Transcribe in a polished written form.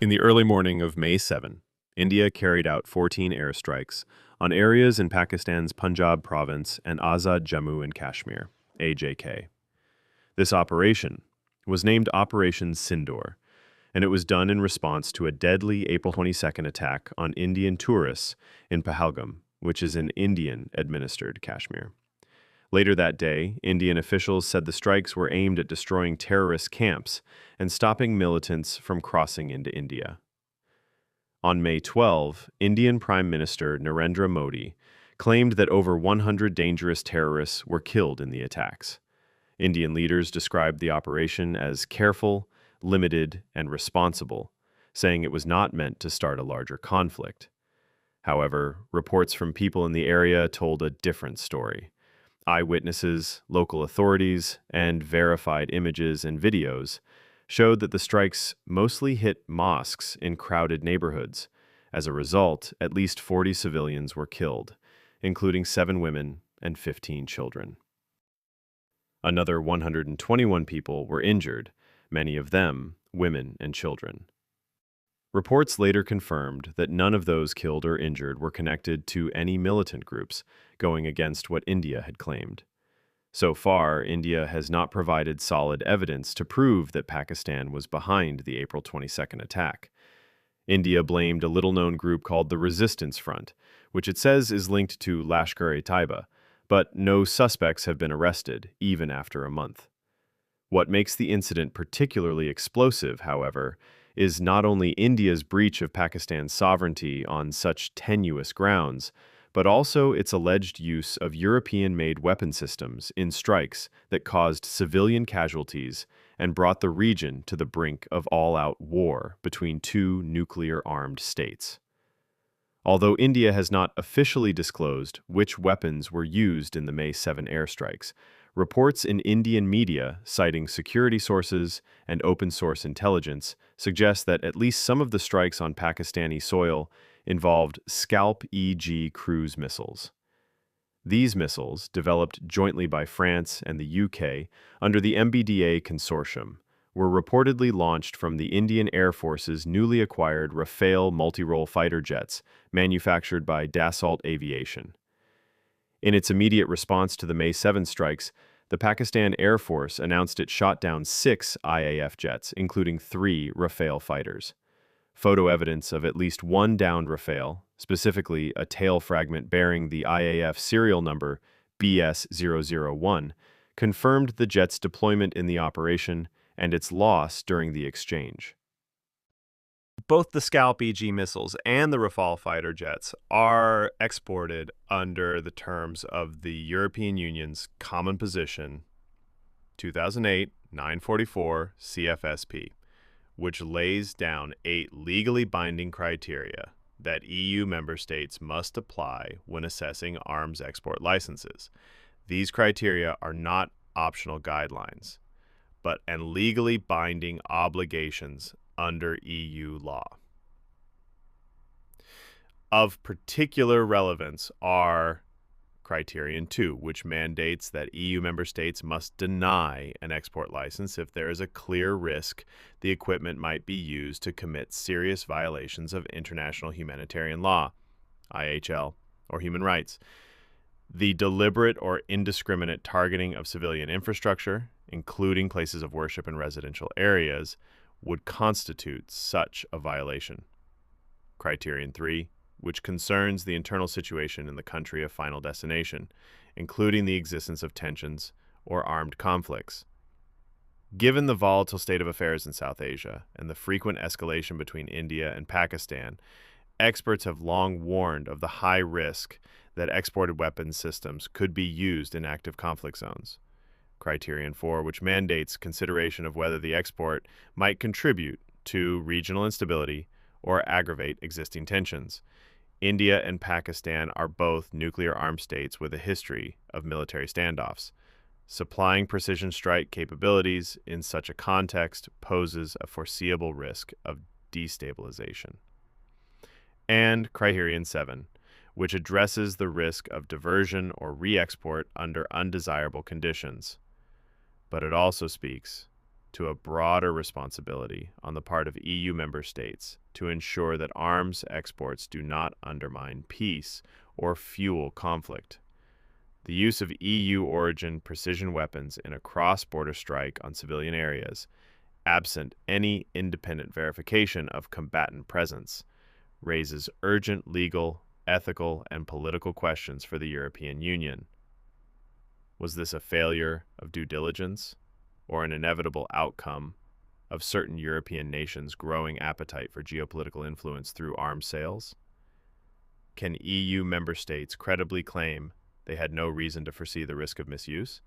In the early morning of May 7, India carried out 14 airstrikes on areas in Pakistan's Punjab province and Azad Jammu and Kashmir, AJK. This operation was named Operation Sindoor, and it was done in response to a deadly April 22nd attack on Indian tourists in Pahalgam, which is in Indian-administered Kashmir. Later that day, Indian officials said the strikes were aimed at destroying terrorist camps and stopping militants from crossing into India. On May 12, Indian Prime Minister Narendra Modi claimed that over 100 dangerous terrorists were killed in the attacks. Indian leaders described the operation as careful, limited, and responsible, saying it was not meant to start a larger conflict. However, reports from people in the area told a different story. Eyewitnesses, local authorities, and verified images and videos showed that the strikes mostly hit mosques in crowded neighborhoods. As a result, at least 40 civilians were killed, including 7 women and 15 children. Another 121 people were injured, many of them women and children. Reports later confirmed that none of those killed or injured were connected to any militant groups, going against what India had claimed. So far, India has not provided solid evidence to prove that Pakistan was behind the April 22nd attack. India blamed a little-known group called the Resistance Front, which it says is linked to Lashkar-e-Taiba, but no suspects have been arrested, even after a month. What makes the incident particularly explosive, however, is not only India's breach of Pakistan's sovereignty on such tenuous grounds, but also its alleged use of European-made weapon systems in strikes that caused civilian casualties and brought the region to the brink of all-out war between two nuclear-armed states. Although India has not officially disclosed which weapons were used in the May 7 airstrikes, reports in Indian media citing security sources and open-source intelligence suggest that at least some of the strikes on Pakistani soil involved Scalp-E cruise missiles. These missiles, developed jointly by France and the UK under the MBDA consortium, were reportedly launched from the Indian Air Force's newly acquired Rafale multi-role fighter jets manufactured by Dassault Aviation. In its immediate response to the May 7 strikes, the Pakistan Air Force announced it shot down 6 IAF jets, including 3 Rafale fighters. Photo evidence of at least one downed Rafale, specifically a tail fragment bearing the IAF serial number BS-001, confirmed the jet's deployment in the operation and its loss during the exchange. Both the Scalp-E missiles and the Rafale fighter jets are exported under the terms of the European Union's Common Position 2008-944 CFSP, which lays down 8 legally binding criteria that EU member states must apply when assessing arms export licenses. These criteria are not optional guidelines, but legally binding obligations under EU law. Of particular relevance are Criterion 2, which mandates that EU member states must deny an export license if there is a clear risk the equipment might be used to commit serious violations of international humanitarian law, IHL, or human rights. The deliberate or indiscriminate targeting of civilian infrastructure, including places of worship and residential areas, would constitute such a violation. Criterion 3, which concerns the internal situation in the country of final destination, including the existence of tensions or armed conflicts. Given the volatile state of affairs in South Asia and the frequent escalation between India and Pakistan, experts have long warned of the high risk that exported weapons systems could be used in active conflict zones. Criterion 4, which mandates consideration of whether the export might contribute to regional instability or aggravate existing tensions. India and Pakistan are both nuclear-armed states with a history of military standoffs. Supplying precision strike capabilities in such a context poses a foreseeable risk of destabilization. And Criterion 7, which addresses the risk of diversion or re-export under undesirable conditions. But it also speaks to a broader responsibility on the part of EU member states to ensure that arms exports do not undermine peace or fuel conflict. The use of EU-origin precision weapons in a cross-border strike on civilian areas, absent any independent verification of combatant presence, raises urgent legal, ethical, and political questions for the European Union. Was this a failure of due diligence, or an inevitable outcome of certain European nations' growing appetite for geopolitical influence through arms sales? Can EU member states credibly claim they had no reason to foresee the risk of misuse?